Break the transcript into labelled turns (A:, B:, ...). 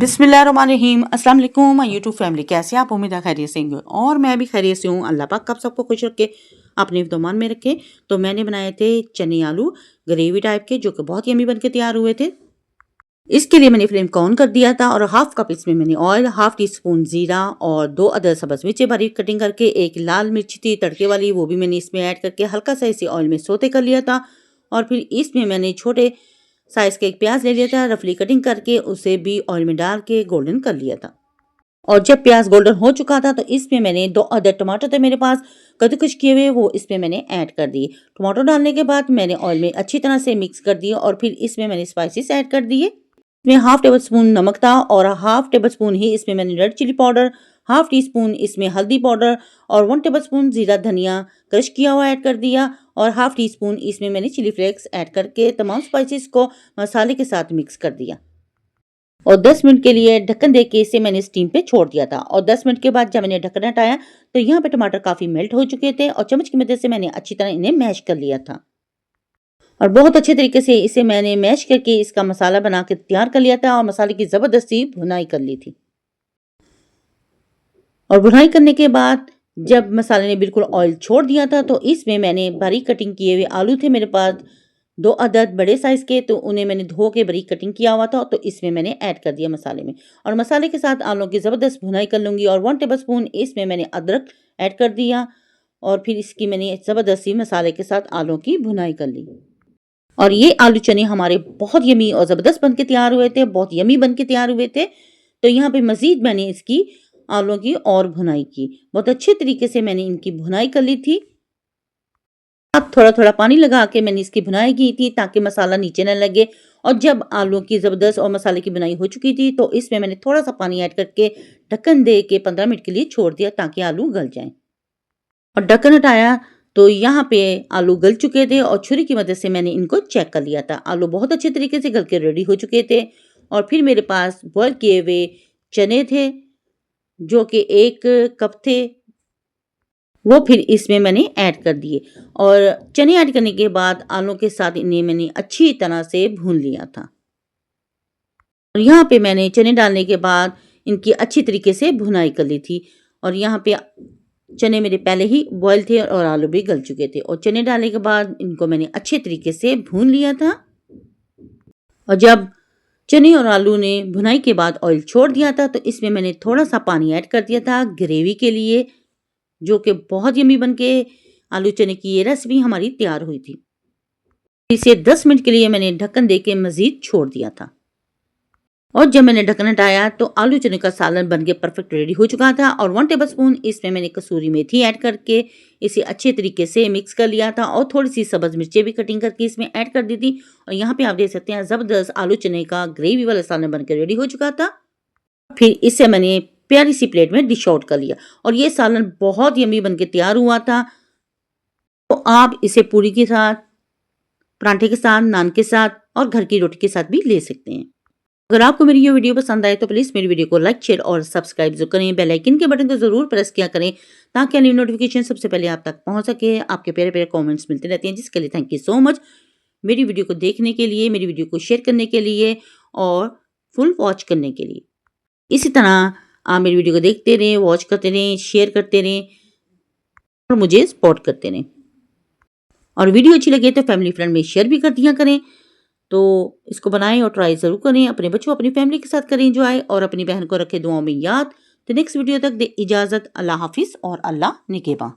A: बिस्मिल्लाहिर्रहमानिर्रहीम। अस्सलाम वालेकुम यूट्यूब फैमिली, कैसे आप? उम्मीद है खैरियत से होंगे और मैं भी खैरियत से हूँ। अल्लाह पाक आप सबको खुश रखे, अपने हिफ्ज़-ओ-अमान में रखे। तो मैंने बनाए थे चने आलू ग्रेवी टाइप के, जो कि बहुत यम्मी बन के तैयार हुए थे। इसके लिए मैंने फ्लेम को ऑन कर दिया था और हाफ कप इसमें मैंने ऑयल, हाफ टी स्पून ज़ीरा और 2 अदद सब्ज़ मिर्चें बारीक कटिंग करके, एक लाल मिर्च थी तड़के वाली, वो भी मैंने इसमें ऐड करके हल्का सा इसे ऑयल में सोते कर लिया था। और फिर इसमें मैंने छोटे साइज़ का एक प्याज ले लिया था, रफली कटिंग करके उसे भी ऑयल में डाल के गोल्डन कर लिया था। और जब प्याज गोल्डन हो चुका था तो इसमें मैंने 2 अदद टमाटर थे मेरे पास कद्दूकस किए हुए, वो इसमें मैंने ऐड कर दिए। टमाटर डालने के बाद मैंने ऑयल में अच्छी तरह से मिक्स कर दिए और फिर इसमें मैंने स्पाइसेस ऐड कर दिए। इसमें हाफ टेबल स्पून नमक था और हाफ टेबल स्पून ही इसमें मैंने red chilli powder, half teaspoon इसमें हल्दी पाउडर और 1 टेबल स्पून जीरा धनिया क्रश किया हुआ ऐड कर दिया और हाफ टी स्पून इसमें मैंने चिली फ्लेक्स ऐड करके तमाम स्पाइसेस को मसाले के साथ मिक्स कर दिया और 10 मिनट के लिए ढक्कन दे के इसे मैंने स्टीम पे छोड़ दिया था। और 10 मिनट के बाद जब मैंने ढक्कन हटाया तो यहाँ पे टमाटर काफ़ी मेल्ट हो चुके थे और चम्मच की मदद से मैंने अच्छी तरह इन्हें मैश कर लिया था और बहुत अच्छे तरीके से इसे मैंने मैश करके इसका मसाला बना के तैयार कर लिया था और मसाले की ज़बरदस्ती भुनाई कर ली थी। और भुनाई करने के बाद जब मसाले ने बिल्कुल ऑयल छोड़ दिया था तो इसमें मैंने बारीक कटिंग किए हुए आलू थे मेरे पास 2 अदद बड़े साइज़ के, तो उन्हें मैंने धो के बारीक कटिंग किया हुआ था, तो इसमें मैंने ऐड कर दिया मसाले में और मसाले के साथ आलू की ज़बरदस्त भुनाई कर लूँगी और 1 टेबल स्पून इसमें मैंने अदरक ऐड कर दिया और फिर इसकी मैंने ज़बरदस्ती मसाले के साथ आलू की भुनाई कर ली। और ये आलू चने हमारे बहुत यमी और ज़बरदस्त बन के तैयार हुए थे, बहुत यमी बन के तैयार हुए थे। तो यहाँ पे मज़ीद मैंने इसकी आलू की और भुनाई की, बहुत अच्छे तरीके से मैंने इनकी भुनाई कर ली थी। अब थोड़ा-थोड़ा पानी लगा के मैंने इसकी भुनाई की थी ताकि मसाला नीचे न लगे और जब आलू की ज़बरदस्त और मसाले की भुनाई हो चुकी थी तो इसमें मैंने थोड़ा-सा पानी ऐड करके ढक्कन दे के 15 मिनट के लिए छोड़ दिया ताकि आलू गल जाएँ। और ढक्कन हटाया तो यहाँ पे आलू गल चुके थे और छुरी की मदद से मैंने इनको चेक कर लिया था। आलू बहुत अच्छे तरीके से गल के रेडी हो चुके थे और फिर मेरे पास बॉयल किए हुए चने थे जो कि 1 कप थे, वो फिर इसमें मैंने ऐड कर दिए और चने ऐड करने के बाद आलू के साथ इन्हें मैंने अच्छी तरह से भून लिया था। और यहाँ पे मैंने चने डालने के बाद इनकी अच्छी तरीके से भुनाई कर ली थी और यहाँ पे चने मेरे पहले ही बॉयल थे और आलू भी गल चुके थे और चने डालने के बाद इनको मैंने अच्छे तरीके से भून लिया था। और जब चने और आलू ने भुनाई के बाद ऑयल छोड़ दिया था तो इसमें मैंने थोड़ा सा पानी ऐड कर दिया था ग्रेवी के लिए, जो कि बहुत यम्मी बन के आलू चने की ये रेसिपी हमारी तैयार हुई थी। इसे 10 मिनट के लिए मैंने ढक्कन दे के मज़ीद छोड़ दिया था और जब मैंने ढक्कन हटाया तो आलू चने का सालन बन के परफेक्ट रेडी हो चुका था और 1 टेबल स्पून इसमें मैंने कसूरी मेथी ऐड करके इसे अच्छे तरीके से मिक्स कर लिया था और थोड़ी सी सब्ज़ मिर्चें भी कटिंग करके इसमें ऐड कर दी थी। और यहाँ पे आप देख सकते हैं ज़बरदस्त आलू चने का ग्रेवी वाला सालन बन के रेडी हो चुका था। फिर इससे मैंने प्यारी सी प्लेट में डिश आउट कर लिया और ये सालन बहुत यम्मी बन के तैयार हुआ था। तो आप इसे पूरी के साथ, पराठे के साथ, नान के साथ और घर की रोटी के साथ भी ले सकते हैं। अगर आपको मेरी ये वीडियो पसंद आए तो प्लीज़ मेरी वीडियो को लाइक, शेयर और सब्सक्राइब जरूर करें। बेल आइकन के बटन को ज़रूर प्रेस किया करें ताकि न्यू नोटिफिकेशन सबसे पहले आप तक पहुंच सके। आपके प्यारे प्यारे कमेंट्स मिलते रहते हैं, जिसके लिए थैंक यू सो मच। मेरी वीडियो को देखने के लिए, मेरी वीडियो को शेयर करने के लिए और फुल वॉच करने के लिए। इसी तरह आप मेरी वीडियो को देखते रहें, वॉच करते रहें, शेयर करते रहें और मुझे सपोर्ट करते रहें। और वीडियो अच्छी लगे तो फैमिली फ्रेंड में शेयर भी कर दिया करें। तो इसको बनाएं और ट्राई ज़रूर करें। अपने बच्चों, अपनी फैमिली के साथ करें एंजॉय और अपनी बहन को रखें दुआओं में याद। तो नेक्स्ट वीडियो तक दे इजाज़त। अल्लाह हाफिज़ और अल्लाह निगहबान।